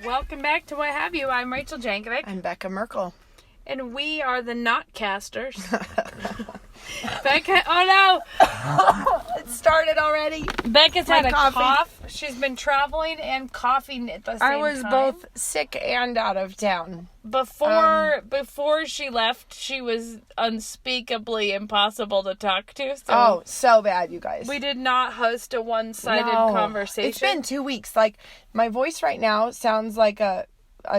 Welcome back to What Have You. I'm Rachel Jankovic. I'm Bekah Merkel. And we are the Notcasters. Bekah, oh no! It started already. Becca's had a cough. She's been traveling and coughing at the same time. I was both sick and out of town. Before she left, she was unspeakably impossible to talk to. So bad, you guys. We did not host a one-sided conversation. It's been 2 weeks. Like, my voice right now sounds like a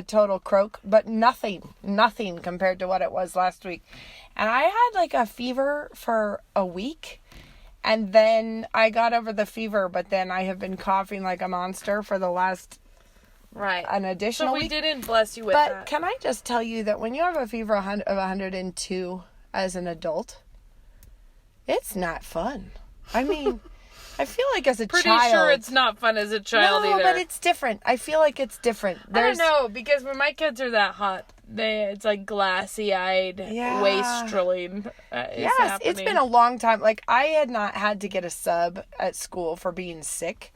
total croak, but nothing compared to what it was last week. And I had like a fever for a week, and then I got over the fever, but then I have been coughing like a monster for the last an additional week. So we didn't bless you with that. But can I just tell you that when you have a fever of 102 as an adult, it's not fun. I mean, I feel like as a child... Pretty sure it's not fun as a child either. No, but it's different. I feel like it's different. I don't know, because when my kids are that hot, it's like glassy-eyed, wastrelling. Yes, it's been a long time. Like, I had not had to get a sub at school for being sick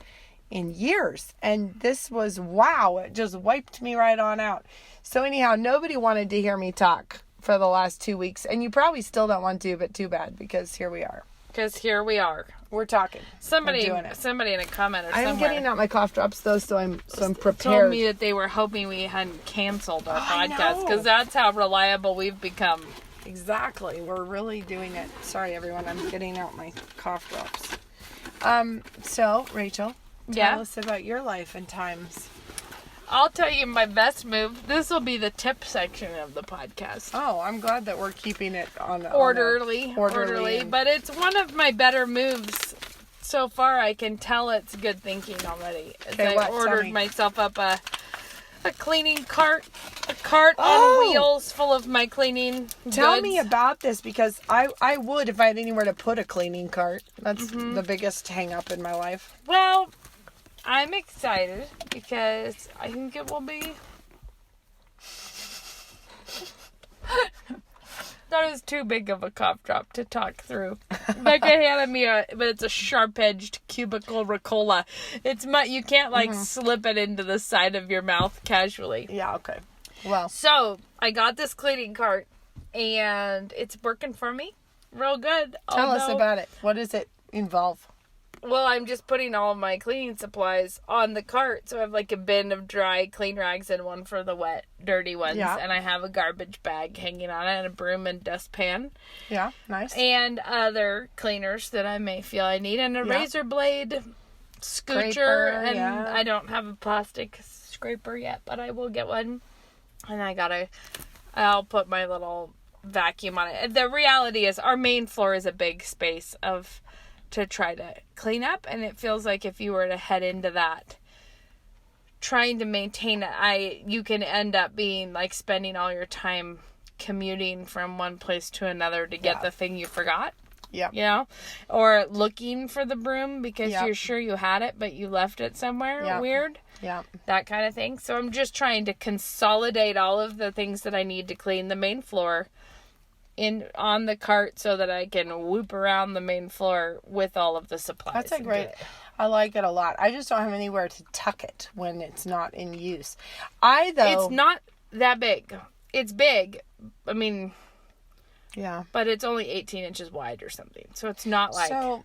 in years. And this was, wow, it just wiped me right on out. So anyhow, nobody wanted to hear me talk for the last 2 weeks. And you probably still don't want to, but too bad, because here we are. We're talking. Somebody in a comment or somewhere. I'm getting out my cough drops though, so I'm prepared. Told me that they were hoping we hadn't canceled our podcast because that's how reliable we've become. Exactly, we're really doing it. Sorry, everyone, I'm getting out my cough drops. So Rachel, tell us about your life and times. I'll tell you my best move. This will be the tip section of the podcast. Oh, I'm glad that we're keeping it on orderly. But it's one of my better moves so far. I can tell it's good thinking already. I ordered myself up a cleaning cart, on wheels full of my cleaning Tell me about this, because I would if I had anywhere to put a cleaning cart. That's the biggest hang up in my life. Well, I'm excited because I think it will be... That is too big of a cough drop to talk through. Bekah handed me but it's a sharp-edged cubicle Ricola. You can't slip it into the side of your mouth casually. Yeah, okay. Well. So, I got this cleaning cart and it's working for me real good. Tell us about it. What does it involve? Well, I'm just putting all of my cleaning supplies on the cart. So I have like a bin of dry, clean rags and one for the wet, dirty ones. Yeah. And I have a garbage bag hanging on it and a broom and dustpan. Yeah, nice. And other cleaners that I may feel I need. And a razor blade scoocher. I don't have a plastic scraper yet, but I will get one. And I'll put my little vacuum on it. The reality is our main floor is a big space to try to clean up, and it feels like if you were to head into that trying to maintain it, you can end up being like spending all your time commuting from one place to another to get the thing you forgot. Yeah. You know? Or looking for the broom because you're sure you had it but you left it somewhere weird. Yeah. That kind of thing. So I'm just trying to consolidate all of the things that I need to clean the main floor on the cart so that I can whoop around the main floor with all of the supplies. That's I like it a lot. I just don't have anywhere to tuck it when it's not in use. It's not that big. It's big. I mean, but it's only 18 inches wide or something. So it's not like... So,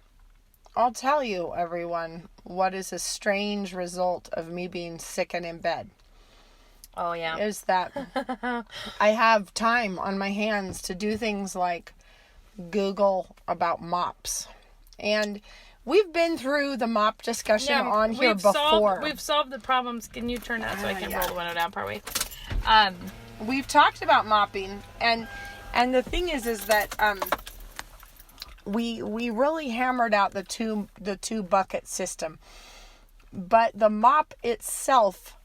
I'll tell you, everyone, what is a strange result of me being sick and in bed. Oh, yeah. Is that I have time on my hands to do things like Google about mops. And we've been through the mop discussion on here before. We've solved the problems. Can you turn that so I can roll the window down partway? We've talked about mopping. And the thing is that we really hammered out the two bucket system. But the mop itself...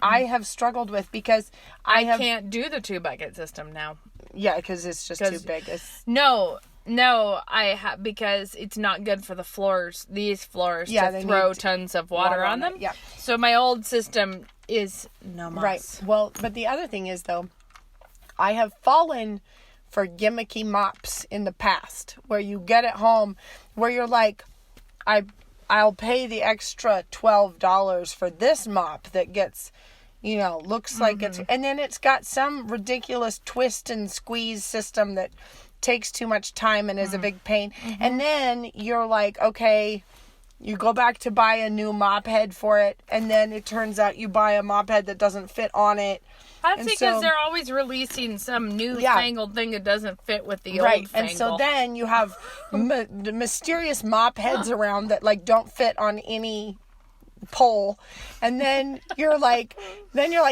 I have struggled with because I can't do the 2-bucket system now. Yeah, because it's just too big. No, because it's not good for the floors. These floors to throw tons of water on them. Yeah. So my old system is no moss. Right. Well, but the other thing is though, I have fallen for gimmicky mops in the past, where you get it home, where you're like, I'll pay the extra $12 for this mop that gets, looks like it's, and then it's got some ridiculous twist and squeeze system that takes too much time and is a big pain. And then you're like, okay, you go back to buy a new mop head for it, and then it turns out you buy a mop head that doesn't fit on it. That's because they're always releasing some new fangled thing that doesn't fit with the old fangled. And so then you have the mysterious mop heads around that like don't fit on any pole, and then you're like,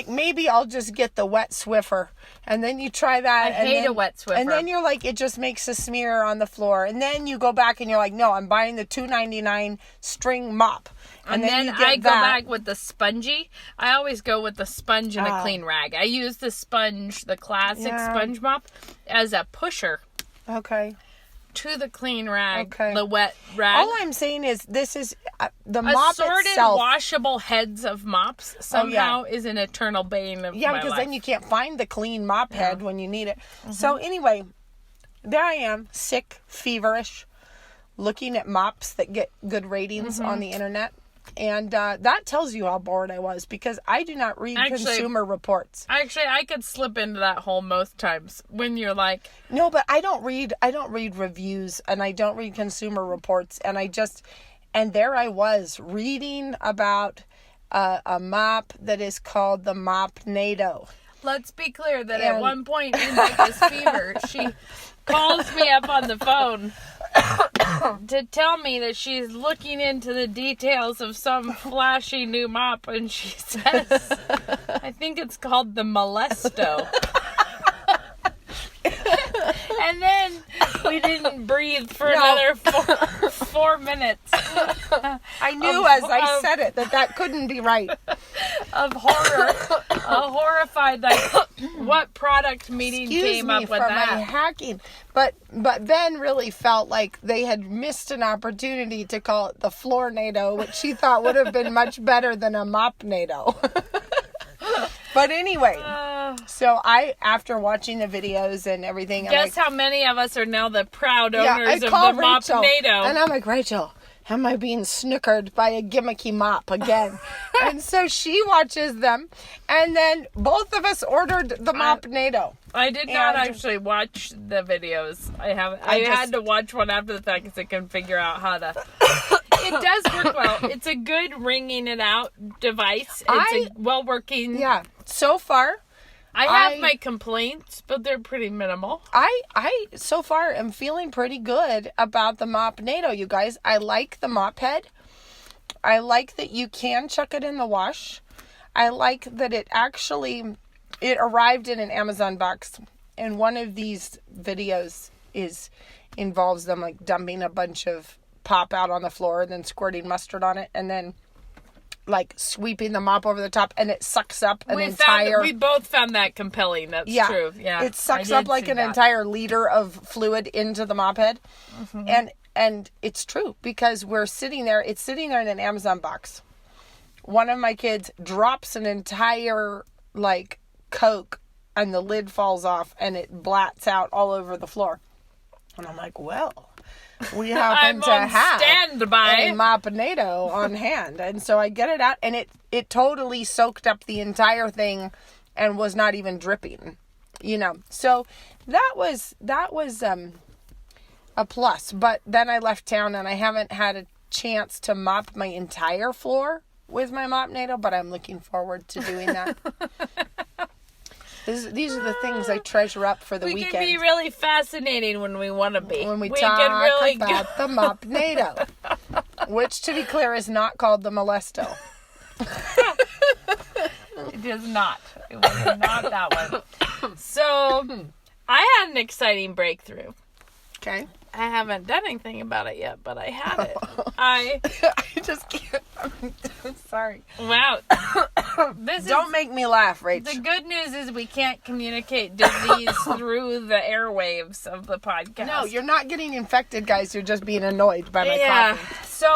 maybe I'll just get the wet Swiffer, and then you try that. I hate a wet Swiffer, and then you're like, it just makes a smear on the floor, and then you go back and you're like, no, I'm buying the $2.99 string mop. And then I go back with the spongy. I always go with the sponge and a clean rag. I use the sponge, the classic sponge mop, as a pusher. Okay. To the clean rag, the wet rag. All I'm saying is this is the mop assorted itself. Washable heads of mops somehow is an eternal bane of my because life. then you can't find the clean mop head when you need it. So anyway, there I am, sick, feverish, looking at mops that get good ratings on the internet. And that tells you how bored I was, because I do not read consumer reports. Actually, I could slip into that hole most times when you're like... No, but I don't read reviews, and I don't read consumer reports. And there I was reading about a mop that is called the Mopnado. Let's be clear that at one point in this fever, she calls me up on the phone to tell me that she's looking into the details of some flashy new mop, and she says, I think it's called the Molesto. And then we didn't breathe for another 4 minutes. I knew as I said it that couldn't be right. Of horror. Horrified, like, what product meeting came up with that? Excuse me for my hacking. But Ben really felt like they had missed an opportunity to call it the Floornado, which she thought would have been much better than a Mopnado. But anyway, so after watching the videos and everything... Guess how many of us are now the proud owners of the Mopnado. And I'm like, Rachel, am I being snookered by a gimmicky mop again? And so she watches them, and then both of us ordered the Mopnado. I did not actually watch the videos. I had to watch one after the fact because I couldn't figure out how to... It does work well. It's a good wringing it out device. It's a well-working... Yeah. So far... I have my complaints, but they're pretty minimal. I so far am feeling pretty good about the Mopnado, you guys. I like the mop head. I like that you can chuck it in the wash. I like that it arrived in an Amazon box. And one of these videos involves them like dumping a bunch of pop out on the floor and then squirting mustard on it and then like sweeping the mop over the top, and it sucks up we both found that compelling. That's true. Yeah. It sucks up like an entire liter of fluid into the mop head. And it's true, because it's sitting there in an Amazon box. One of my kids drops an entire like Coke and the lid falls off and it blats out all over the floor. And I'm like, well, we happen to have a Mopnado on hand. And so I get it out, and it totally soaked up the entire thing and was not even dripping, So that was a plus. But then I left town, and I haven't had a chance to mop my entire floor with my Mopnado, but I'm looking forward to doing that. These are the things I treasure up for the weekend. We can be really fascinating when we want to be. When we talk about the Mopnado. Which, to be clear, is not called the Molesto. It is not. It was not that one. So, I had an exciting breakthrough. Okay. I haven't done anything about it yet, but I had it. I just can't. I'm sorry. Wow. Don't make me laugh, Rach. The good news is we can't communicate disease through the airwaves of the podcast. No, you're not getting infected, guys. You're just being annoyed by my coughing. So,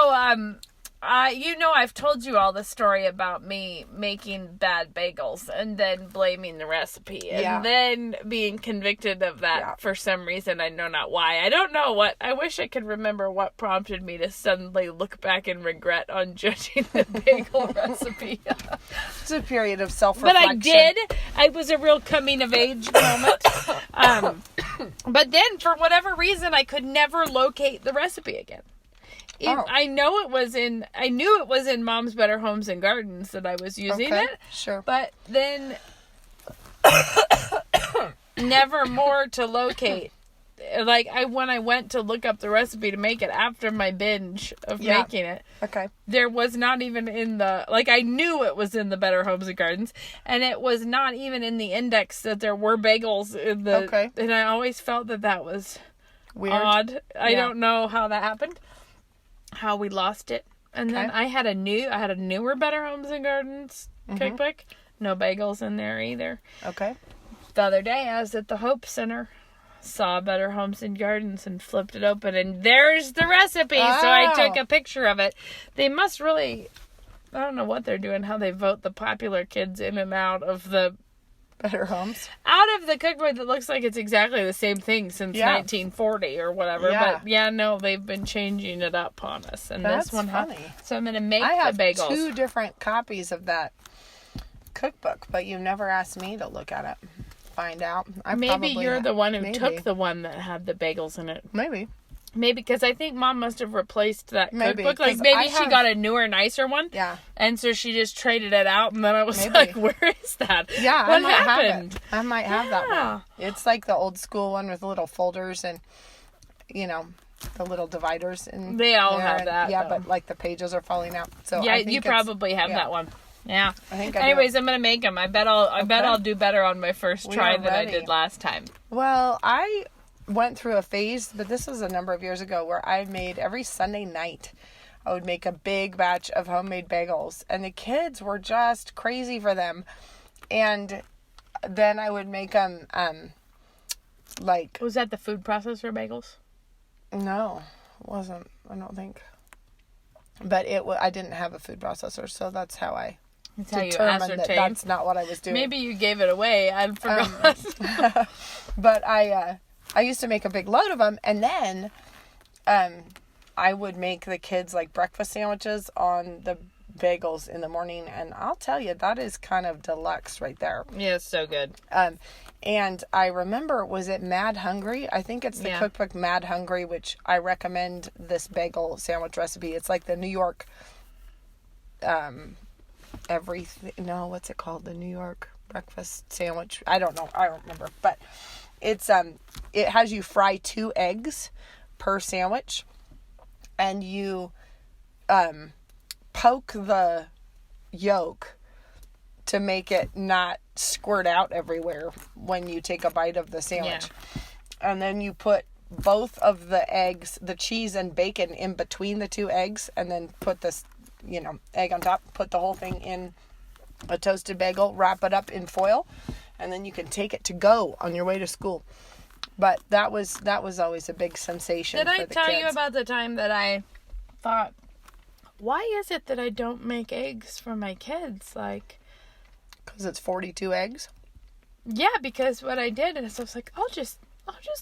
I've told you all the story about me making bad bagels and then blaming the recipe and then being convicted of that for some reason. I know not why. I don't know what. I wish I could remember what prompted me to suddenly look back and regret on judging the bagel recipe. It's a period of self-reflection. But I did. It was a real coming of age moment. But then, for whatever reason, I could never locate the recipe again. I knew it was in Mom's Better Homes and Gardens that I was using it. Sure. But then never more to locate. Like when I went to look up the recipe to make it after my binge of making it. Okay. There was not even in the, I knew it was in the Better Homes and Gardens, and it was not even in the index that there were bagels in the, and I always felt that was weird. Odd. I don't know how that happened. How we lost it. And then I had a newer Better Homes and Gardens cookbook. No bagels in there either. Okay. The other day I was at the Hope Center, saw Better Homes and Gardens and flipped it open and there's the recipe. So I took a picture of it. They must really, I don't know what they're doing, how they vote the popular kids in and out of the Better Homes. Out of the cookbook that looks like it's exactly the same thing since 1940 or whatever. Yeah. But no, they've been changing it up on us. And that's this one, funny. So I'm going to make the bagels. I have 2 different copies of that cookbook, but you never asked me to look at it. Find out. Maybe you're the one who took the one that had the bagels in it. Maybe, because I think Mom must have replaced that cookbook. Maybe she got a newer, nicer one. Yeah. And so she just traded it out, and then I was like, where is that? Yeah, what happened? I might have that one. It's like the old school one with the little folders and, the little dividers. And they all have that. Yeah, though. But the pages are falling out. So yeah, you probably have that one. Yeah. I think Anyways, I'm gonna make them. I bet I'll do better on my first try than I did last time. Well, I went through a phase, but this was a number of years ago, where I made every Sunday night. I would make a big batch of homemade bagels, and the kids were just crazy for them. And then I would make them Was that the food processor bagels? No, it wasn't. I don't think. But I didn't have a food processor, so that's how I determined that's not what I was doing. Maybe you gave it away. I forgot. But I used to make a big load of them, and then I would make the kids breakfast sandwiches on the bagels in the morning, and I'll tell you, that is kind of deluxe right there. Yeah, it's so good. And I remember, was it Mad Hungry? I think it's the cookbook Mad Hungry, which I recommend this bagel sandwich recipe. It's like the New York, what's it called? The New York breakfast sandwich. I don't know. I don't remember. But it's, it has you fry 2 eggs per sandwich, and you, poke the yolk to make it not squirt out everywhere when you take a bite of the sandwich. Yeah. And then you put both of the eggs, the cheese and bacon, in between the 2 eggs, and then put this, egg on top, put the whole thing in a toasted bagel, wrap it up in foil, and then you can take it to go on your way to school. But that was always a big sensation for the kids. Did I tell you about the time that I thought, why is it that I don't make eggs for my kids? Because it's 42 eggs? Yeah, because what I did is I was like, I'll just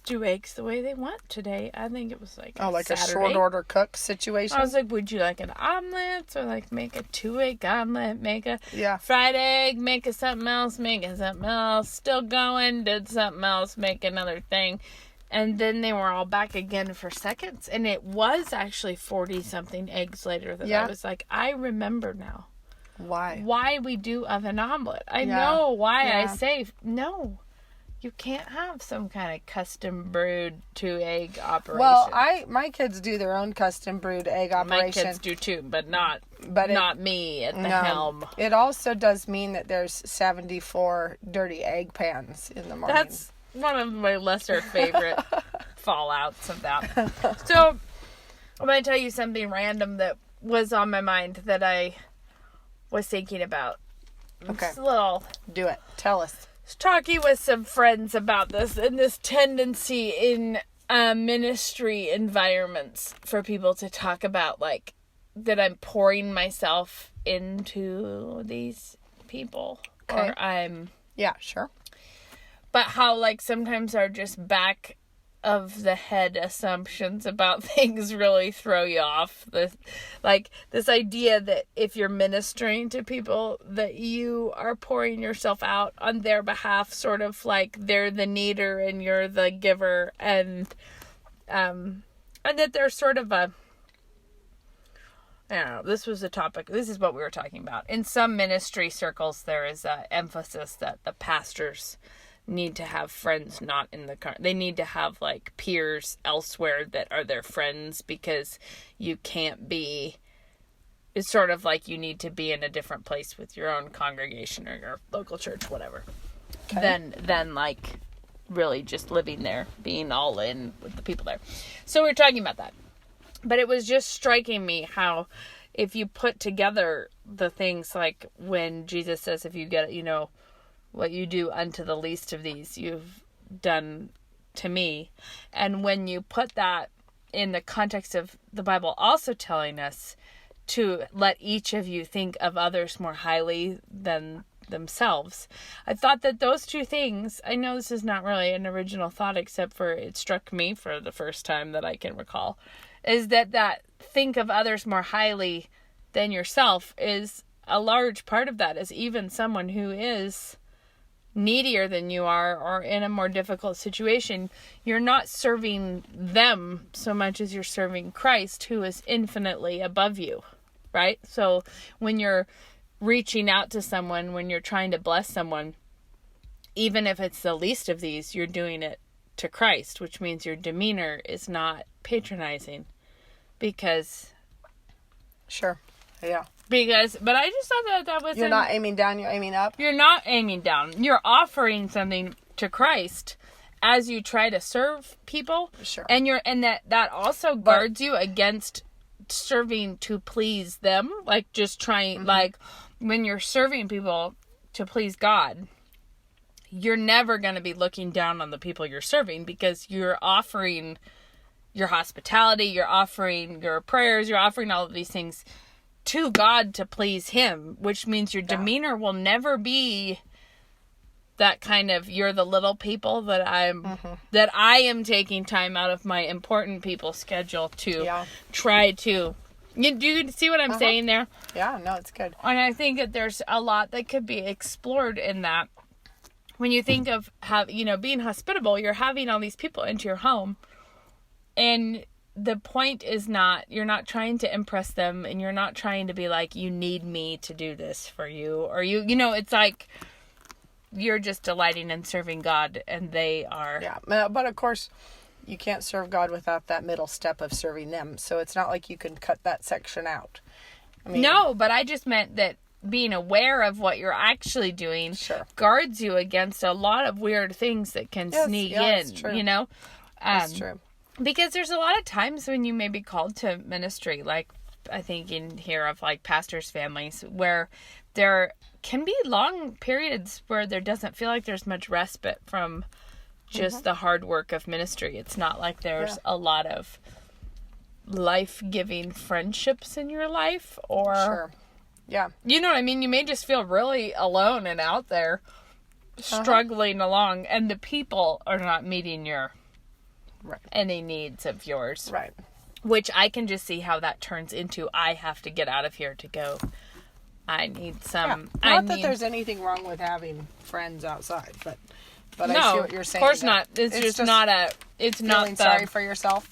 do eggs the way they want today. I think it was a short order cook situation. I was like, would you like an omelet? Or make a 2-egg omelet, make a fried egg, make a something else, still going, did something else, make another thing. And then they were all back again for seconds. And it was actually 40-something eggs later that I was like, I remember now. Why we do oven omelet. I know why I say, no, you can't have some kind of custom brewed 2-egg operation. Well, my kids do their own custom brewed egg operation. My kids do too, but not me at the helm. It also does mean that there's 74 dirty egg pans in the morning. That's one of my lesser favorite fallouts of that. So, I'm going to tell you something random that was on my mind that I was thinking about. Okay. Do it. Tell us. I was talking with some friends about this and this tendency in ministry environments for people to talk about that I'm pouring myself into these people. Okay. Or I'm... Yeah, sure. But how, like, sometimes our just back of the head assumptions about things really throw you off. This idea that if you're ministering to people, that you are pouring yourself out on their behalf, sort of like they're the needer and you're the giver, and that there's sort of a... I don't know, this was a topic, this is what we were talking about. In some ministry circles, there is an emphasis that the pastors need to have friends not in the car. They need to have, like, peers elsewhere that are their friends, because you can't be... It's sort of like you need to be in a different place with your own congregation or your local church, whatever. Okay. Than like, really just living there, being all in with the people there. So we were talking about that. But it was just striking me how, if you put together the things, like when Jesus says, if you get, what you do unto the least of these, you've done to me. And when you put that in the context of the Bible also telling us to let each of you think of others more highly than themselves, I thought that those two things, I know this is not really an original thought, except for it struck me for the first time that I can recall, is that think of others more highly than yourself is a large part of that, is even someone who is needier than you are or in a more difficult situation, you're not serving them so much as you're serving Christ, who is infinitely above you, right? So when you're reaching out to someone, when you're trying to bless someone, even if it's the least of these, you're doing it to Christ, which means your demeanor is not patronizing, because... Sure. Yeah. But I just thought that was... You're not aiming down, you're aiming up. You're not aiming down. You're offering something to Christ as you try to serve people. Sure. And that also guards you against serving to please them. Like, just trying... Mm-hmm. Like, when you're serving people to please God, you're never going to be looking down on the people you're serving, because you're offering your hospitality, you're offering your prayers, you're offering all of these things to God to please Him, which means your demeanor will never be that kind of, you're the little people that that I am taking time out of my important people schedule to try to... Do you see what I'm saying there? Yeah, no, it's good. And I think that there's a lot that could be explored in that. When you think of being hospitable, you're having all these people into your home, and the point is not, you're not trying to impress them, and you're not trying to be like, you need me to do this for you, or it's like you're just delighting in serving God, and they are... Yeah, but of course, you can't serve God without that middle step of serving them, so it's not like you can cut that section out. I mean, no, but I just meant that being aware of what you're actually doing guards you against a lot of weird things that can sneak in, that's true. That's true. Because there's a lot of times when you may be called to ministry, like I think in here of like pastors' families, where there can be long periods where there doesn't feel like there's much respite from just the hard work of ministry. It's not like there's a lot of life-giving friendships in your life, or... Sure. Yeah. You know what I mean? You may just feel really alone and out there, struggling along, and the people are not meeting your any needs of yours. Right. Which I can just see how that turns into, I have to get out of here to go. I need some... Yeah. Not that there's anything wrong with having friends outside, but no, I see what you're saying. Of course not. It's just not a... It's not sorry for yourself.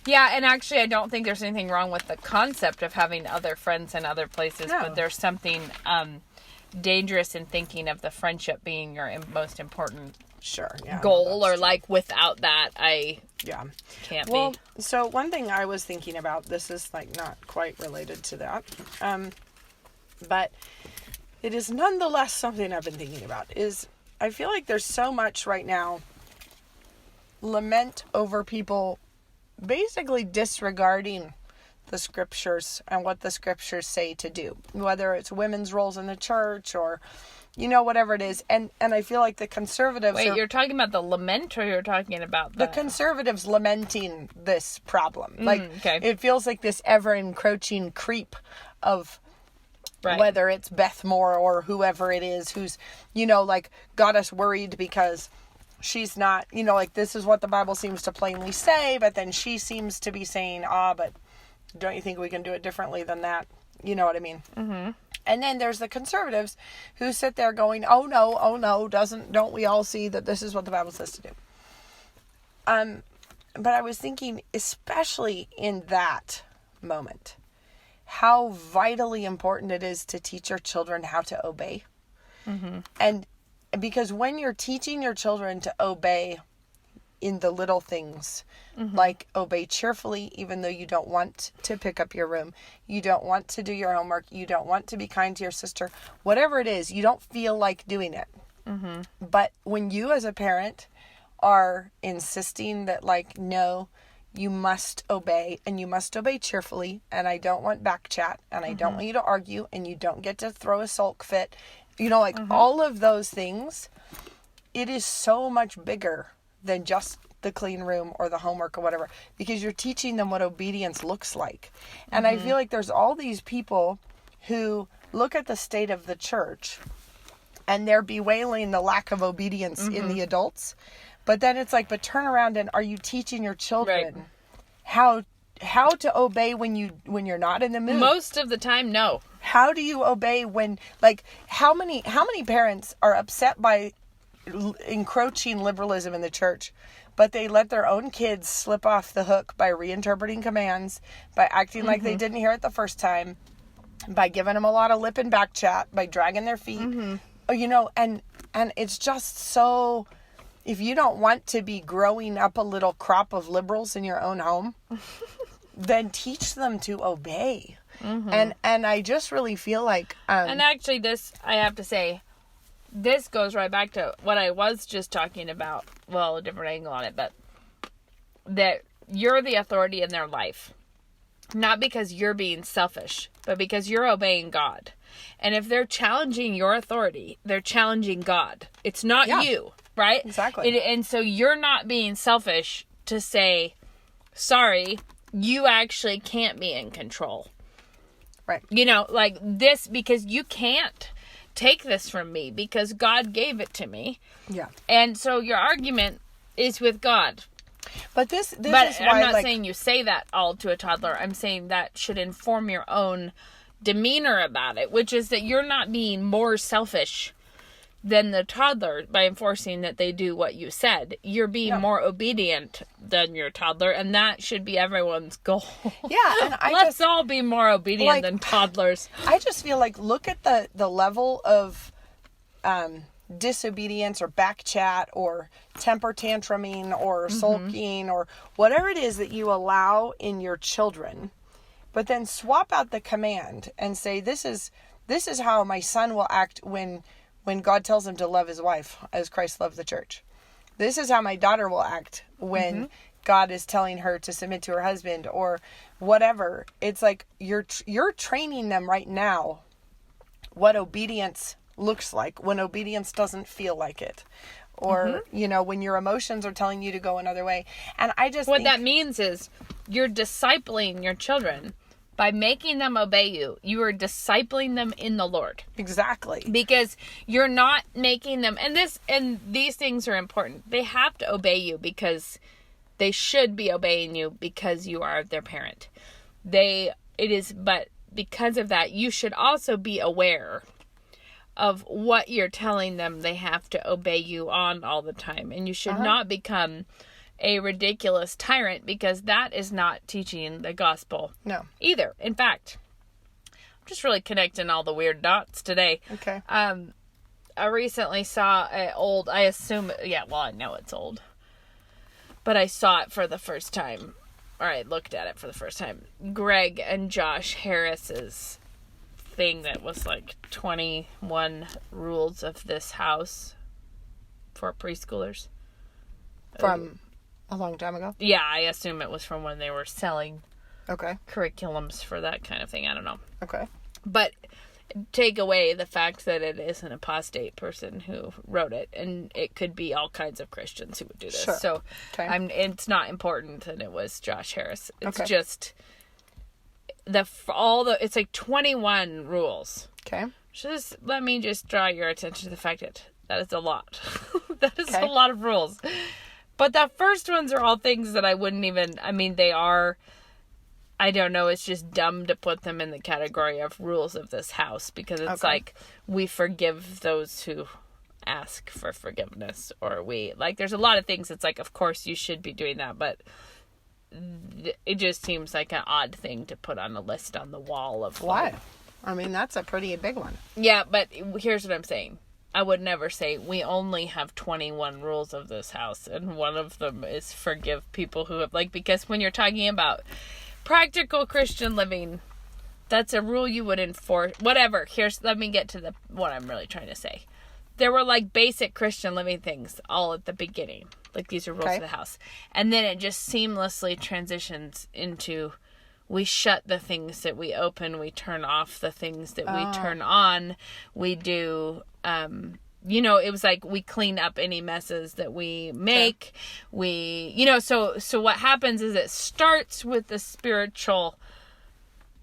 Yeah, and actually I don't think there's anything wrong with the concept of having other friends in other places, but there's something dangerous in thinking of the friendship being your most important goal, or like without that I can't be. So one thing I was thinking about, this is like not quite related to that, but it is nonetheless something I've been thinking about, is I feel like there's so much right now lament over people basically disregarding the scriptures and what the scriptures say to do, whether it's women's roles in the church or, whatever it is. And I feel like the conservatives Wait, you're talking about the lament, or you're talking about the conservatives lamenting this problem? Okay. It feels like this ever encroaching creep of whether it's Beth Moore or whoever it is who's, got us worried because she's not, this is what the Bible seems to plainly say, but then she seems to be saying, but don't you think we can do it differently than that? You know what I mean? Mm-hmm. And then there's the conservatives who sit there going, oh no, don't we all see that this is what the Bible says to do? But I was thinking, especially in that moment, how vitally important it is to teach your children how to obey. Mm-hmm. And because when you're teaching your children to obey in the little things, like obey cheerfully, even though you don't want to pick up your room, you don't want to do your homework, you don't want to be kind to your sister, whatever it is, you don't feel like doing it. Mm-hmm. But when you as a parent are insisting that, no, you must obey, and you must obey cheerfully, and I don't want back chat, and I don't want you to argue, and you don't get to throw a sulk fit, all of those things, it is so much bigger than just the clean room or the homework or whatever, because you're teaching them what obedience looks like. And I feel like there's all these people who look at the state of the church and they're bewailing the lack of obedience in the adults. But then it's but turn around, and are you teaching your children how to obey when you're not in the mood? Most of the time, no. How do you obey when, how many parents are upset by encroaching liberalism in the church, but they let their own kids slip off the hook by reinterpreting commands, by acting like they didn't hear it the first time, by giving them a lot of lip and back chat, by dragging their feet, and it's just so, if you don't want to be growing up a little crop of liberals in your own home, then teach them to obey. And I just really feel like, and actually this, I have to say, this goes right back to what I was just talking about. Well, a different angle on it, but that you're the authority in their life. Not because you're being selfish, but because you're obeying God. And if they're challenging your authority, they're challenging God. It's not you, right? Exactly. And so you're not being selfish to say, sorry, you actually can't be in control. Right. This, because you can't take this from me because God gave it to me. Yeah. And so your argument is with God. But this is why, I'm not saying you say that all to a toddler. I'm saying that should inform your own demeanor about it, which is that you're not being more selfish than the toddler by enforcing that they do what you said. You're being more obedient than your toddler, and that should be everyone's goal. Yeah, and let's all be more obedient than toddlers. I just feel look at the level of disobedience or back chat or temper tantruming or sulking or whatever it is that you allow in your children, but then swap out the command and say, this is how my son will act when God tells him to love his wife as Christ loved the church. This is how my daughter will act when God is telling her to submit to her husband or whatever. It's you're training them right now what obedience looks like when obedience doesn't feel like it. Or, when your emotions are telling you to go another way. And I just think that means is you're discipling your children. By making them obey you, you are discipling them in the Lord. Exactly. Because you're not making them, and these things are important. They have to obey you because they should be obeying you because you are their parent. But because of that, you should also be aware of what you're telling them they have to obey you on all the time. And you should not become a ridiculous tyrant, because that is not teaching the gospel. No. Either. In fact, I'm just really connecting all the weird dots today. Okay. I recently saw I know it's old, but I saw it for the first time, or I looked at it for the first time. Greg and Josh Harris's thing that was 21 rules of this house for preschoolers. From a long time ago? Yeah, I assume it was from when they were selling Okay. curriculums for that kind of thing. I don't know. Okay. But take away the fact that it is an apostate person who wrote it, and it could be all kinds of Christians who would do this. Sure. So Okay. it's not important that it was Josh Harris. It's Okay. just it's like 21 rules. Okay. Just let me just draw your attention to the fact that is a lot. That is Okay. a lot of rules. But the first ones are all things that I wouldn't even, they are, I don't know, it's just dumb to put them in the category of rules of this house, because it's Okay. like, we forgive those who ask for forgiveness, or there's a lot of things it's like, of course you should be doing that, but it just seems like an odd thing to put on a list on the wall of Why? That's a pretty big one. Yeah, but here's what I'm saying. I would never say we only have 21 rules of this house, and one of them is forgive people who have, because when you're talking about practical Christian living, that's a rule you would enforce. Whatever. Let me get to what I'm really trying to say. There were basic Christian living things all at the beginning. These are rules of the house. And then it just seamlessly transitions into, we shut the things that we open, we turn off the things that we turn on, we do, it was we clean up any messes that we make, so what happens is it starts with the spiritual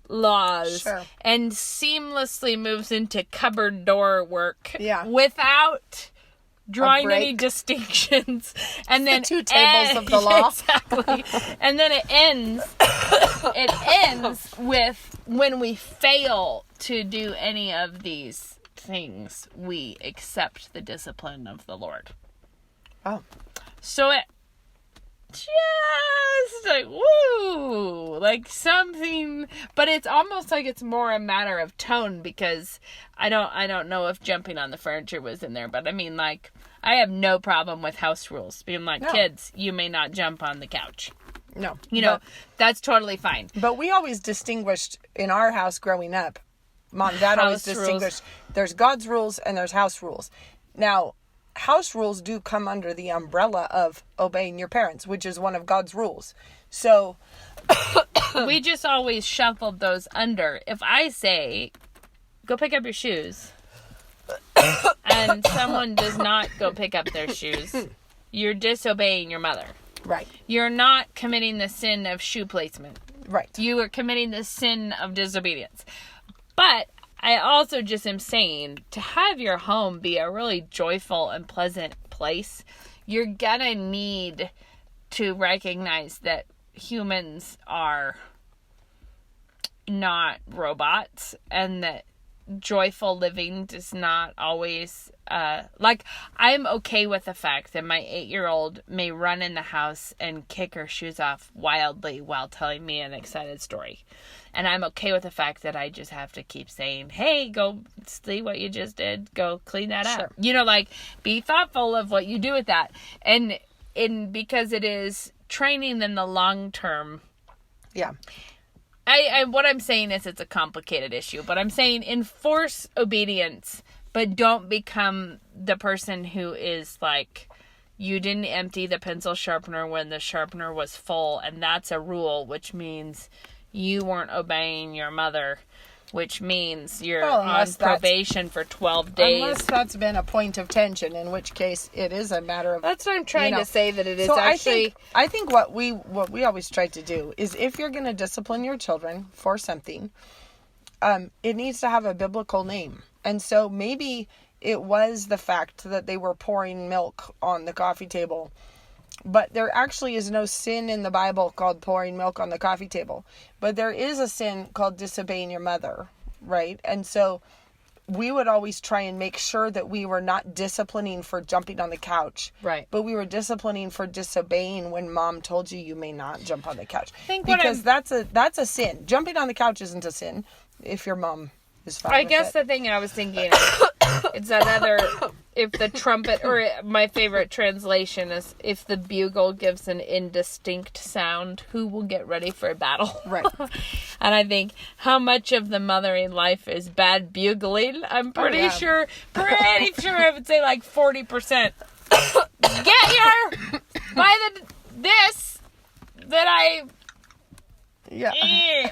laws, Sure. and seamlessly moves into cupboard door work, without drawing any distinctions, and then the two tables of the law. Exactly. And then it ends with, when we fail to do any of these things, we accept the discipline of the Lord. Oh. So it just woo, something, but it's almost like it's more a matter of tone, because I don't know if jumping on the furniture was in there, but I have no problem with house rules being kids, you may not jump on the couch. No. That's totally fine. But we always distinguished in our house growing up. Mom and Dad always House distinguished. There's God's rules and there's house rules. Now, house rules do come under the umbrella of obeying your parents, which is one of God's rules. So we just always shuffled those under. If I say, go pick up your shoes, and someone does not go pick up their shoes, you're disobeying your mother. Right. You're not committing the sin of shoe placement. Right. You are committing the sin of disobedience. But I also just am saying, to have your home be a really joyful and pleasant place, you're gonna need to recognize that humans are not robots, and that joyful living does not always, I'm okay with the fact that my 8-year-old may run in the house and kick her shoes off wildly while telling me an excited story. And I'm okay with the fact that I just have to keep saying, hey, go see what you just did. Go clean that up. Be thoughtful of what you do with that. And because it is training in the long term. Yeah. What I'm saying is it's a complicated issue, but I'm saying enforce obedience, but don't become the person who is you didn't empty the pencil sharpener when the sharpener was full, and that's a rule, which means you weren't obeying your mother, which means you're on probation for 12 days. Unless that's been a point of tension, in which case it is a matter of... That's what I'm trying to say, that it is so actually... I think what we always try to do is, if you're going to discipline your children for something, it needs to have a biblical name. And so maybe it was the fact that they were pouring milk on the coffee table, but there actually is no sin in the Bible called pouring milk on the coffee table. But there is a sin called disobeying your mother, right? And so we would always try and make sure that we were not disciplining for jumping on the couch. Right. But we were disciplining for disobeying when mom told you may not jump on the couch. Because that's a sin. Jumping on the couch isn't a sin if your mom is fine with it. I guess the thing I was thinking it's that other, if the trumpet, or my favorite translation is, if the bugle gives an indistinct sound, who will get ready for a battle? Right. And I think, how much of the mothering life is bad bugling? I'm pretty sure I would say 40%. Get your, by this, that I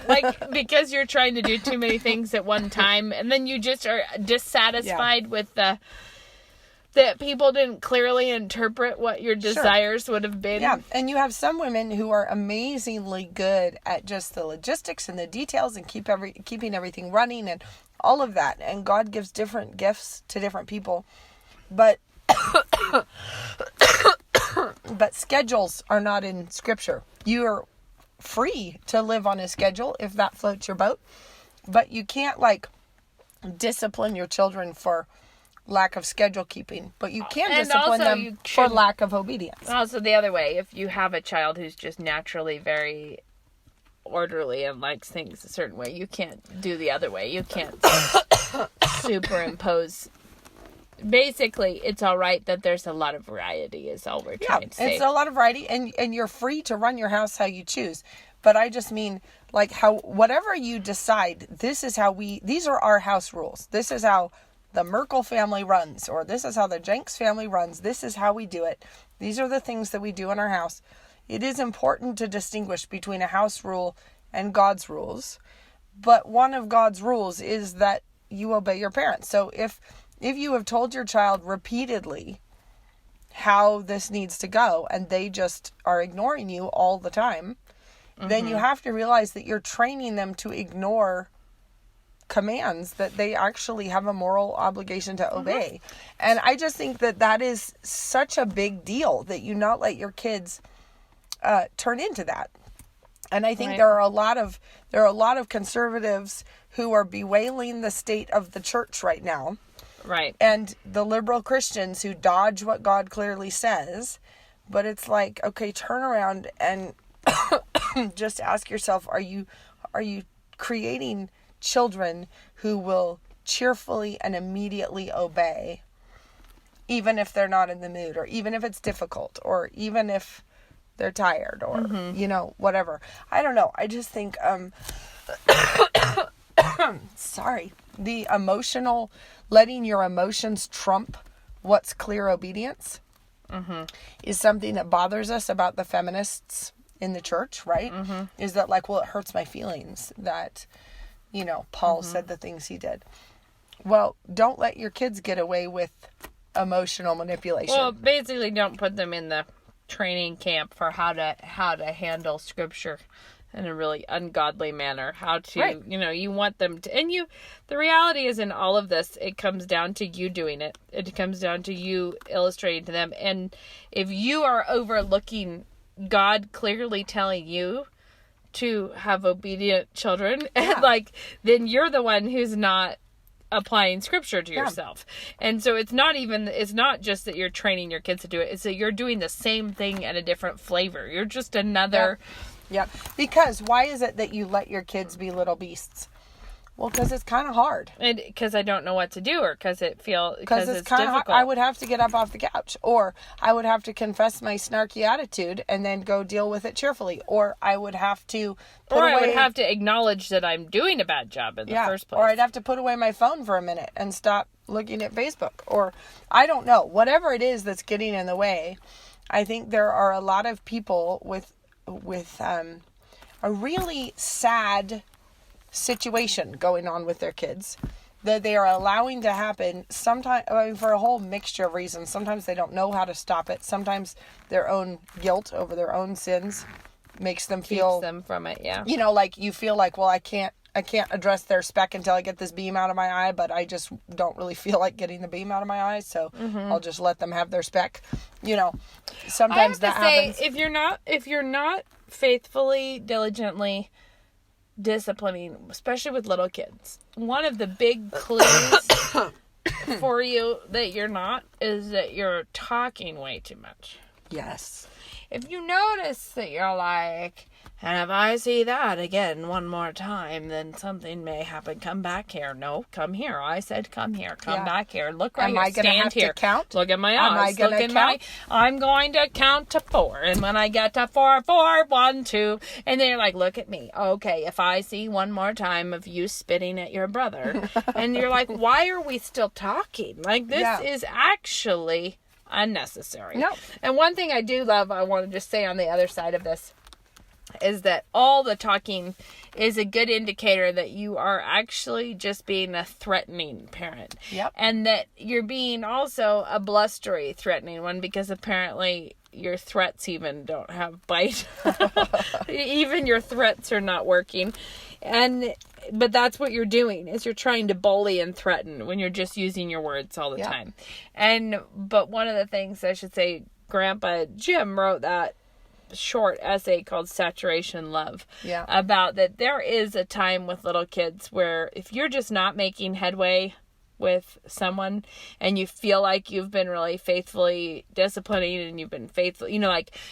like, because you're trying to do too many things at one time, and then you just are dissatisfied with that people didn't clearly interpret what your desires would have been. Yeah, and you have some women who are amazingly good at just the logistics and the details and keeping everything running and all of that. And God gives different gifts to different people. But but schedules are not in Scripture. You are free to live on a schedule if that floats your boat. But you can't, like, discipline your children for lack of schedule keeping, but you can discipline them for lack of obedience. Also, the other way, if you have a child who's just naturally very orderly and likes things a certain way, you can't do the other way. You can't superimpose. Basically, it's all right that there's a lot of variety is all we're trying to say. It's a lot of variety, and you're free to run your house how you choose. But I just mean, like, how whatever you decide, these are our house rules. This is how the Merkel family runs, or this is how the Jenks family runs. This is how we do it. These are the things that we do in our house. It is important to distinguish between a house rule and God's rules. But one of God's rules is that you obey your parents. So if you have told your child repeatedly how this needs to go, and they just are ignoring you all the time, then you have to realize that you're training them to ignore commands that they actually have a moral obligation to obey. And I just think that is such a big deal, that you not let your kids turn into that. And I think there are a lot of conservatives who are bewailing the state of the church right now. Right. And the liberal Christians who dodge what God clearly says. But it's like, okay, turn around and just ask yourself, are you creating children who will cheerfully and immediately obey, even if they're not in the mood, or even if it's difficult, or even if they're tired, or whatever. I don't know. I just think the letting your emotions trump what's clear obedience is something that bothers us about the feminists in the church, right? Is that, like, well, it hurts my feelings that Paul said the things he did. Well, don't let your kids get away with emotional manipulation. Well, basically, don't put them in the training camp for how to handle Scripture in a really ungodly manner. How to, you want them to, and the reality is, in all of this, it comes down to you doing it. It comes down to you illustrating to them. And if you are overlooking God clearly telling you to have obedient children, then you're the one who's not applying Scripture to yourself. And so it's not just that you're training your kids to do it, it's that you're doing the same thing in a different flavor. You're just another. Yeah. Because why is it that you let your kids be little beasts? Well, because it's kind of hard. And because I don't know what to do, or because it's kind of difficult. I would have to get up off the couch, or I would have to confess my snarky attitude and then go deal with it cheerfully, or I would have to I would have to acknowledge that I'm doing a bad job in the first place. Or I'd have to put away my phone for a minute and stop looking at Facebook, or I don't know, whatever it is that's getting in the way. I think there are a lot of people with a really sad situation going on with their kids that they are allowing to happen sometimes, for a whole mixture of reasons. Sometimes they don't know how to stop it. Sometimes their own guilt over their own sins makes them keeps them from it. Yeah. Like you feel like, well, I can't address their speck until I get this beam out of my eye, but I just don't really feel like getting the beam out of my eye, so I'll just let them have their speck. Sometimes that happens. If you're not faithfully, diligently disciplining, especially with little kids, one of the big clues for you that you're not is that you're talking way too much. Yes. If you notice that you're like, and if I see that again one more time, then something may happen. Come back here. No, come here. I said come here. Come back here. Look right here. Am I going to have to count? Look at my eyes. I'm going to count to 4. And when I get to 4, 1, 2. And then you're like, look at me. Okay, if I see one more time of you spitting at your brother. And you're like, why are we still talking? Like, this is actually unnecessary. No. And one thing I do love, I want to just say on the other side of this, is that all the talking is a good indicator that you are actually just being a threatening parent. Yep. And that you're being also a blustery, threatening one, because apparently your threats even don't have bite. Even your threats are not working. But that's what you're doing, is you're trying to bully and threaten when you're just using your words all the time. But one of the things I should say, Grandpa Jim wrote that short essay called Saturation Love, about that there is a time with little kids where if you're just not making headway with someone and you feel like you've been really faithfully disciplining and you've been faithful,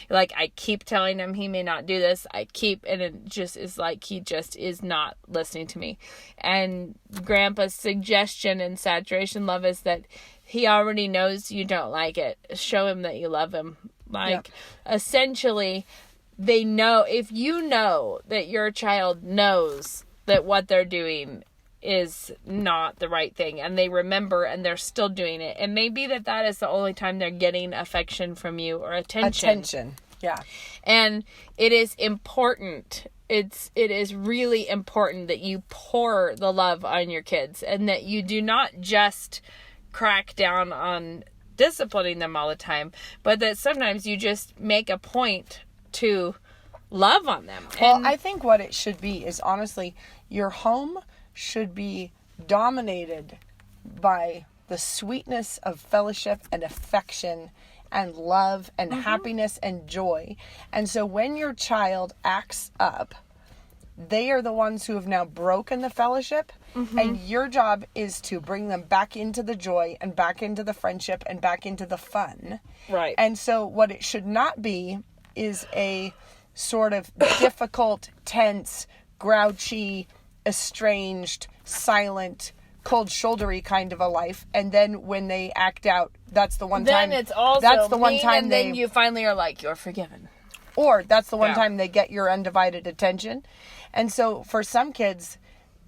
like I keep telling him he may not do this, and it just is like he just is not listening to me. And Grandpa's suggestion in Saturation Love is that he already knows you don't like it. Show him that you love him. Essentially, they know, if you know that your child knows that what they're doing is not the right thing, and they remember and they're still doing it, and maybe that is the only time they're getting affection from you or attention. And it is important. It is really important that you pour the love on your kids, and that you do not just crack down on disciplining them all the time, but that sometimes you just make a point to love on them. Well, I think what it should be is, honestly, your home should be dominated by the sweetness of fellowship and affection and love and happiness and joy. And so when your child acts up, they are the ones who have now broken the fellowship, and your job is to bring them back into the joy and back into the friendship and back into the fun. Right. And so what it should not be is a sort of difficult, tense, grouchy, estranged, silent, cold-shouldery kind of a life. And then when they act out, that's the one time. Then it's also that's the one time and then you finally are like, you're forgiven. Or that's the one time they get your undivided attention. And so for some kids,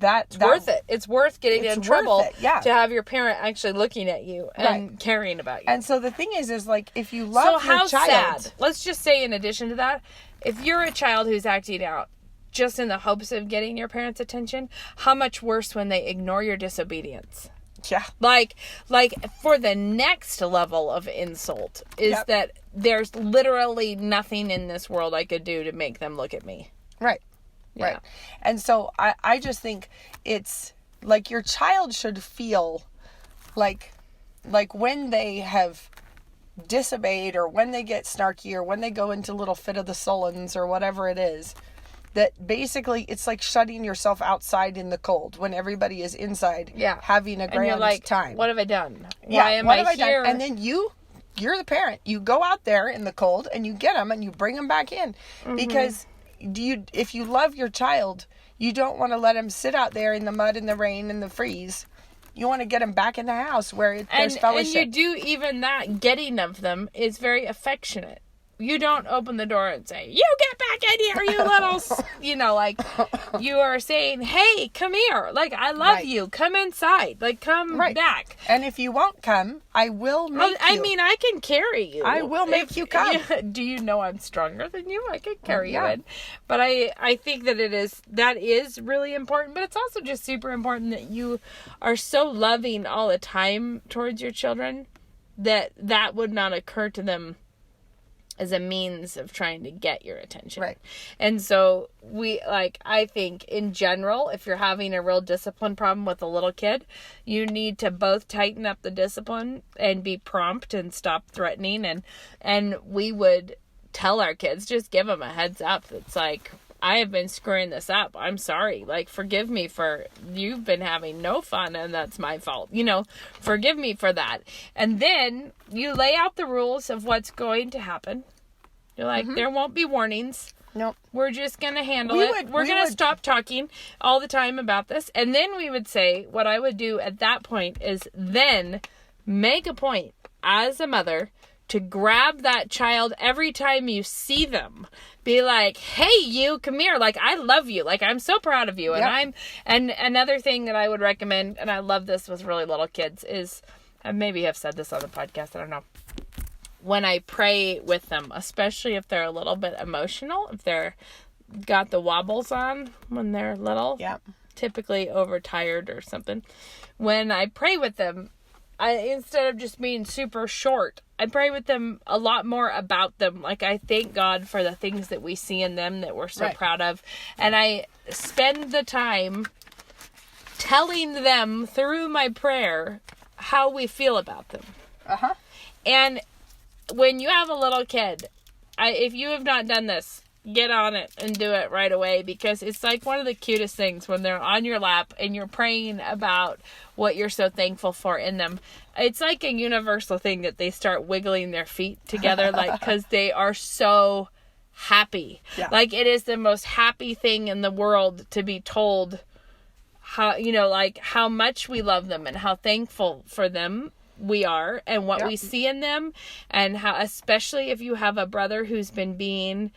it's worth it. It's worth getting in trouble to have your parent actually looking at you and caring about you. And so the thing is like, if you love your child... So how sad. Let's just say, in addition to that, if you're a child who's acting out just in the hopes of getting your parents' attention, how much worse when they ignore your disobedience. Yeah. Like for the next level of insult is that there's literally nothing in this world I could do to make them look at me. Right. Yeah. Right. And so I just think it's like your child should feel like when they have disobeyed, or when they get snarky, or when they go into a little fit of the sulens or whatever it is, that basically it's like shutting yourself outside in the cold when everybody is inside having a grand time. What have I done? Why am I here? And then you're the parent. You go out there in the cold and you get them and you bring them back in. Because if you love your child, you don't want to let them sit out there in the mud and the rain and the freeze. You want to get them back in the house where there's fellowship. And you do even that. Getting of them is very affectionate. You don't open the door and say, you get back in here, you little, you are saying, hey, come here. Like, I love you. Come inside. Like, come back. And if you won't come, I will make you. I mean, I can carry you. I will make you come. Do you know I'm stronger than you? I can carry you in. But I think that that is really important. But it's also just super important that you are so loving all the time towards your children that would not occur to them as a means of trying to get your attention. Right. And so I think in general, if you're having a real discipline problem with a little kid, you need to both tighten up the discipline and be prompt and stop threatening. And we would tell our kids, just give them a heads up. It's like, I have been screwing this up. I'm sorry. Like, forgive me for, you've been having no fun and that's my fault. Forgive me for that. And then you lay out the rules of what's going to happen. You're like, there won't be warnings. Nope. We're just going to handle it. We're going to stop talking all the time about this. And then we would say, what I would do at that point is then make a point as a mother to grab that child every time you see them. Be like, hey, you, come here. Like, I love you. Like, I'm so proud of you. And and another thing that I would recommend, and I love this with really little kids, is, I maybe have said this on the podcast, I don't know. When I pray with them, especially if they're a little bit emotional, if they're got the wobbles on when they're little. Yeah. Typically overtired or something. When I pray with them, instead of just being super short, I pray with them a lot more about them. Like, I thank God for the things that we see in them that we're so proud of. And I spend the time telling them through my prayer how we feel about them. Uh-huh. And when you have a little kid, if you have not done this, get on it and do it right away, because it's like one of the cutest things when they're on your lap and you're praying about what you're so thankful for in them. It's like a universal thing that they start wiggling their feet together, like, because they are so happy. Yeah. Like, it is the most happy thing in the world to be told how, like, how much we love them and how thankful for them we are and what we see in them, and how, especially if you have a brother who's been being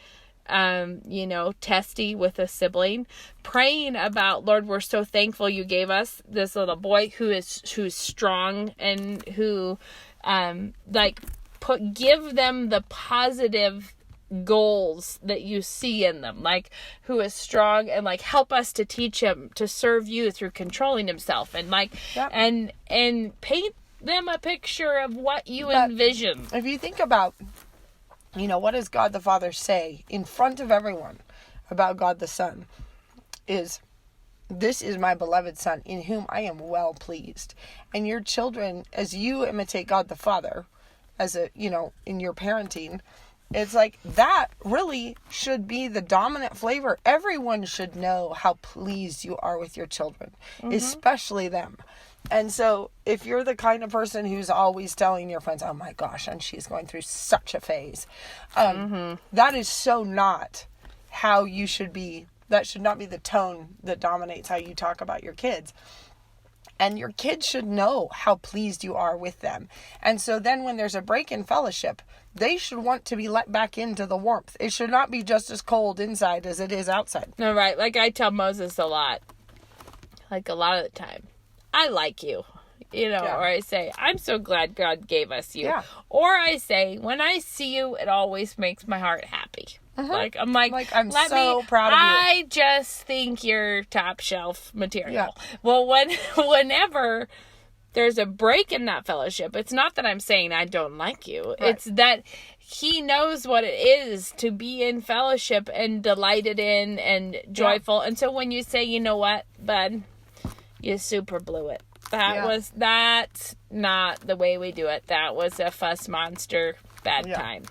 testy with a sibling, praying about, Lord, we're so thankful you gave us this little boy who's strong and who give them the positive goals that you see in them, like, who is strong, and like, help us to teach him to serve you through controlling himself, and like and paint them a picture of what you envision. If you think about, what does God the Father say in front of everyone about God the Son, is, this is my beloved Son in whom I am well pleased. And your children, as you imitate God the Father, as in your parenting, it's like, that really should be the dominant flavor. Everyone should know how pleased you are with your children, especially them. And so if you're the kind of person who's always telling your friends, oh my gosh, and she's going through such a phase, that is so not how you should be. That should not be the tone that dominates how you talk about your kids. And your kids should know how pleased you are with them. And so then when there's a break in fellowship, they should want to be let back into the warmth. It should not be just as cold inside as it is outside. No, right. Like, I tell Moses a lot. Like, a lot of the time, I like you. Or I say, I'm so glad God gave us you. Yeah. Or I say, when I see you, it always makes my heart happy. Like, I'm I'm so proud of you. I just think you're top shelf material. Yeah. Well, whenever there's a break in that fellowship, it's not that I'm saying I don't like you. Right. It's that he knows what it is to be in fellowship and delighted in and joyful. Yeah. And so when you say, you know what, bud, you super blew it. That's not the way we do it. That was a fuss monster bad time.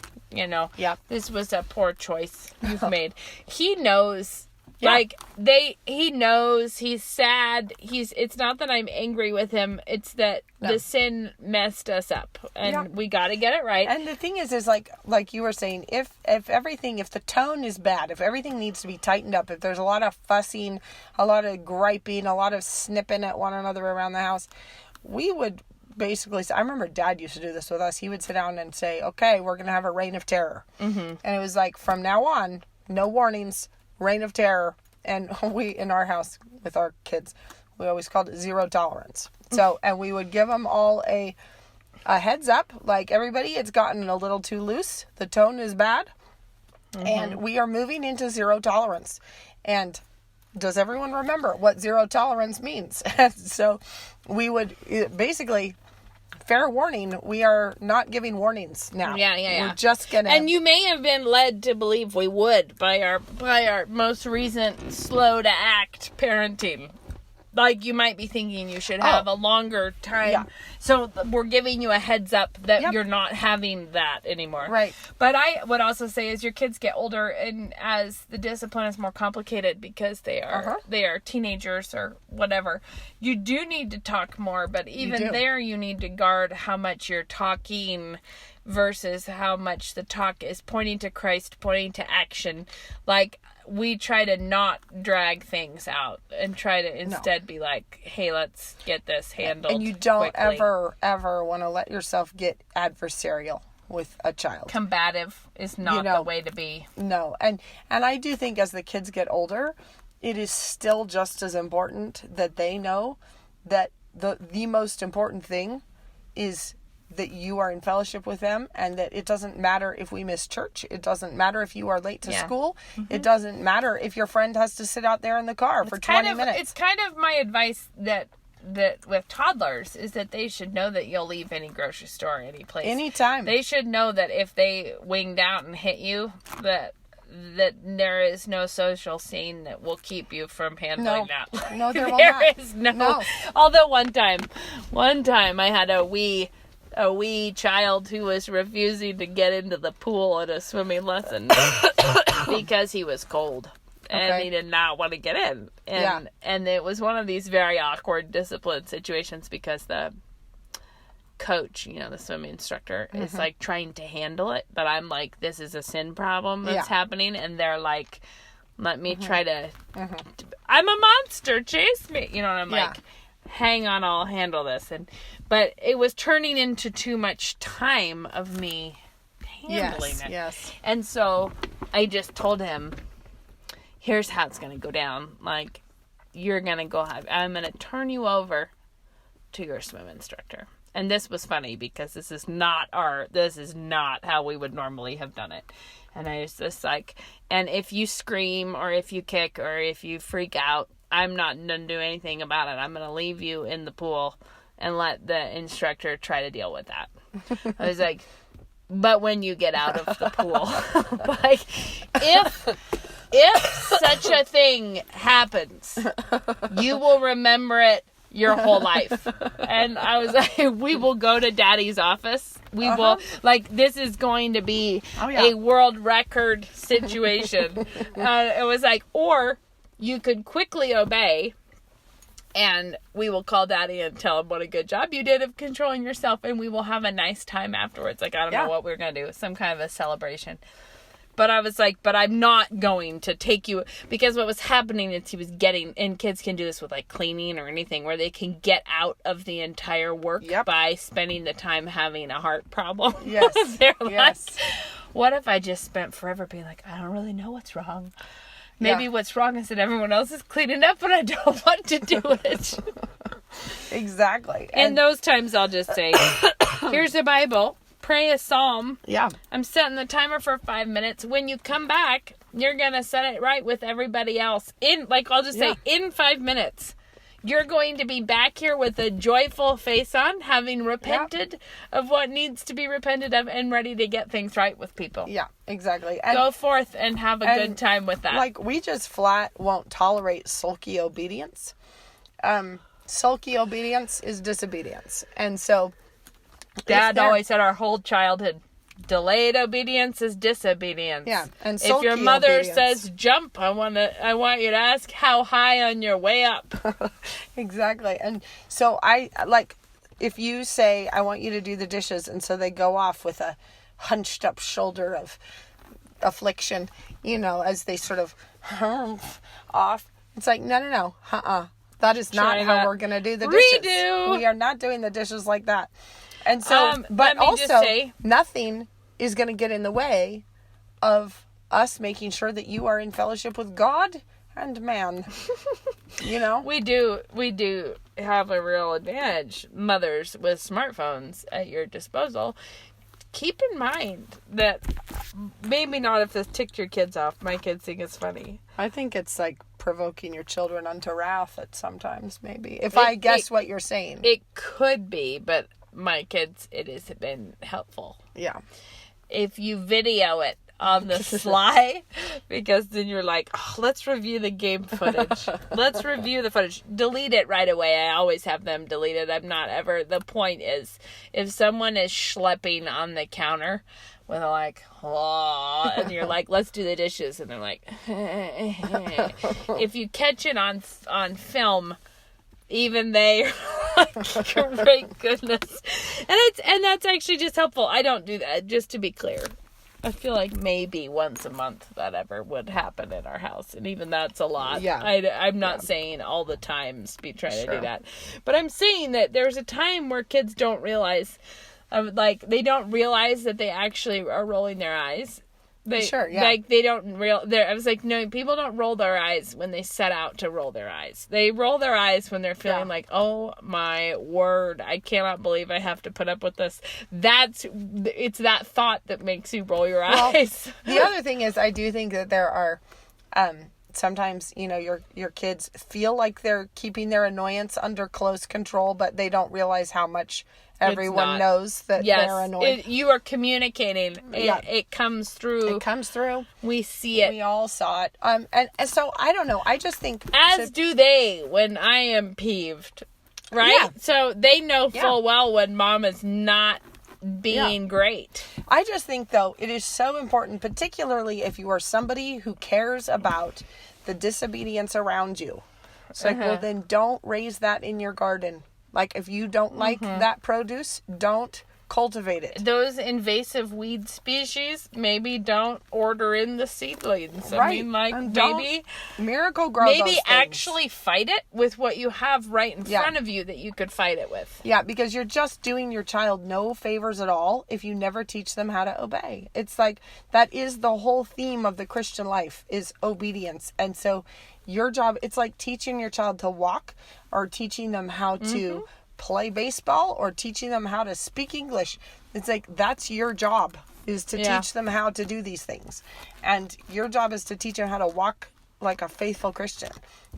This was a poor choice you've made. He knows, he knows, he's sad. It's not that I'm angry with him. It's that the sin messed us up, and we got to get it right. And the thing is like you were saying, if the tone is bad, if everything needs to be tightened up, if there's a lot of fussing, a lot of griping, a lot of snipping at one another around the house, we would basically, I remember Dad used to do this with us. He would sit down and say, okay, we're going to have a reign of terror. And it was like, from now on, no warnings, reign of terror. And we, in our house with our kids, we always called it zero tolerance. So, and we would give them all a heads up, like, everybody, it's gotten a little too loose. The tone is bad. And we are moving into zero tolerance. And does everyone remember what zero tolerance means? So we would basically, fair warning, we are not giving warnings now. Yeah. We're just gonna. And you may have been led to believe we would by our most recent slow to act parenting. Like, you might be thinking you should have a longer time. Yeah. So we're giving you a heads up that you're not having that anymore. Right. But I would also say, as your kids get older and as the discipline is more complicated because they are teenagers or whatever, you do need to talk more. But even there, you need to guard how much you're talking versus how much the talk is pointing to Christ, pointing to action. Like, we try to not drag things out and try to instead be like, hey, let's get this handled. And you don't quickly. ever want to let yourself get adversarial with a child. Combative is not the way to be. No. And I do think as the kids get older, it is still just as important that they know that the most important thing is that you are in fellowship with them, and that it doesn't matter if we miss church. It doesn't matter if you are late to school. It doesn't matter if your friend has to sit out there in the car for 20 minutes. It's kind of my advice that with toddlers is that they should know that you'll leave any grocery store, any place. Anytime. They should know that if they winged out and hit you, that there is no social scene that will keep you from handling that. No, there will there not. is no. Although one time I had a wee child who was refusing to get into the pool at a swimming lesson because he was cold and he did not want to get in. And it was one of these very awkward discipline situations because the coach, the swimming instructor, is like trying to handle it, but I'm like, this is a sin problem that's happening, and they're like, let me try to I'm a monster, chase me, and I'm like, hang on, I'll handle this. But it was turning into too much time of me handling it. Yes. And so I just told him, here's how it's gonna go down. Like, I'm gonna turn you over to your swim instructor. And this was funny because this is not how we would normally have done it. And I was just like, and if you scream or if you kick or if you freak out, I'm not going to do anything about it. I'm going to leave you in the pool and let the instructor try to deal with that. I was like, but when you get out of the pool, like, if such a thing happens, you will remember it your whole life. And I was like, we will go to Daddy's office. We will, like, this is going to be a world record situation. It was like, or you could quickly obey and we will call Daddy and tell him what a good job you did of controlling yourself, and we will have a nice time afterwards. Like, I don't know what we're going to do. Some kind of a celebration. But I was like, but I'm not going to take you, because what was happening is he was getting, and kids can do this with like cleaning or anything, where they can get out of the entire work by spending the time having a heart problem. Yes. They're like, what if I just spent forever being like, I don't really know what's wrong. Maybe what's wrong is that everyone else is cleaning up and I don't want to do it. Exactly. In those times, I'll just say, here's a Bible. Pray a psalm. Yeah. I'm setting the timer for 5 minutes. When you come back, you're going to set it right with everybody else. I'll just say, in 5 minutes, you're going to be back here with a joyful face on, having repented of what needs to be repented of and ready to get things right with people. Yeah, exactly. And go forth and have a good time with that. Like, we just flat won't tolerate sulky obedience. Sulky obedience is disobedience. And so Dad always said our whole childhood, delayed obedience is disobedience. Yeah, and if your mother says jump, I want you to ask how high on your way up. Exactly. And so if you say, I want you to do the dishes, and so they go off with a hunched up shoulder of affliction, as they sort of off, it's like, no. That is not how we're going to do the dishes. Redo. We are not doing the dishes like that. And so, but also, nothing is going to get in the way of us making sure that you are in fellowship with God and man. We do have a real advantage. Mothers with smartphones at your disposal. Keep in mind that maybe not if this ticked your kids off. My kids think it's funny. I think it's like provoking your children unto wrath at sometimes, maybe. If I guess what you're saying. It could be, but my kids, it has been helpful. Yeah. If you video it on the sly, because then you're like, let's review the game footage. Let's review the footage. Delete it right away. I always have them deleted. The point is, if someone is schlepping on the counter with and you're like, let's do the dishes, and they're like, if you catch it on film, even they like, great goodness. And that's actually just helpful. I don't do that, just to be clear. I feel like maybe once a month that ever would happen in our house. And even that's a lot. Yeah. I'm not saying all the times be trying to do that. But I'm saying that there's a time where kids don't realize, they don't realize that they actually are rolling their eyes. Like, they don't I was like, no, people don't roll their eyes when they set out to roll their eyes. They roll their eyes when they're feeling like, oh my word, I cannot believe I have to put up with this. It's that thought that makes you roll your eyes. The other thing is, I do think that there are, sometimes, your kids feel like they're keeping their annoyance under close control, but they don't realize how much everyone knows that they're annoyed. You are communicating. It comes through. It comes through. We see it. We all saw it. And so, I don't know. I just think... As do they when I am peeved. Right? Yeah. So, they know full well when mom is not being great. I just think, though, it is so important, particularly if you are somebody who cares about the disobedience around you. It's like, well, then don't raise that in your garden. Like, if you don't like that produce, don't cultivate it. Those invasive weed species, maybe don't order in the seedlings. Right. I mean, like, maybe miracle grow maybe those things. actually fight it with what you have right in front of you that you could fight it with. Yeah, because you're just doing your child no favors at all if you never teach them how to obey. It's like, that is the whole theme of the Christian life, is obedience. And so your job, it's like teaching your child to walk, or teaching them how to play baseball, or teaching them how to speak English. It's like, that's your job, is to teach them how to do these things. And your job is to teach them how to walk like a faithful Christian.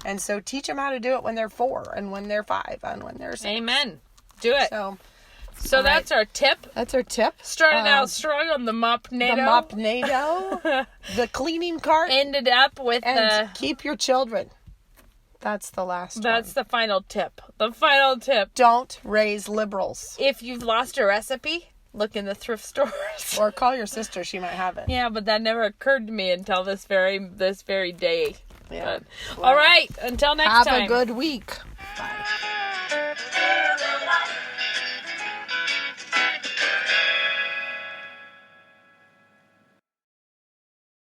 And so teach them how to do it when they're 4 and when they're 5 and when they're 6. Amen. Do it. So that's our tip. That's our tip. Started out strong on the mop-nado. The mop-nado. The cleaning cart. Ended up with keep your children. That's the last one. That's the final tip. The final tip. Don't raise liberals. If you've lost a recipe, look in the thrift stores. Or call your sister. She might have it. Yeah, but that never occurred to me until this very day. Yeah. All right. Until next time. Have a good week.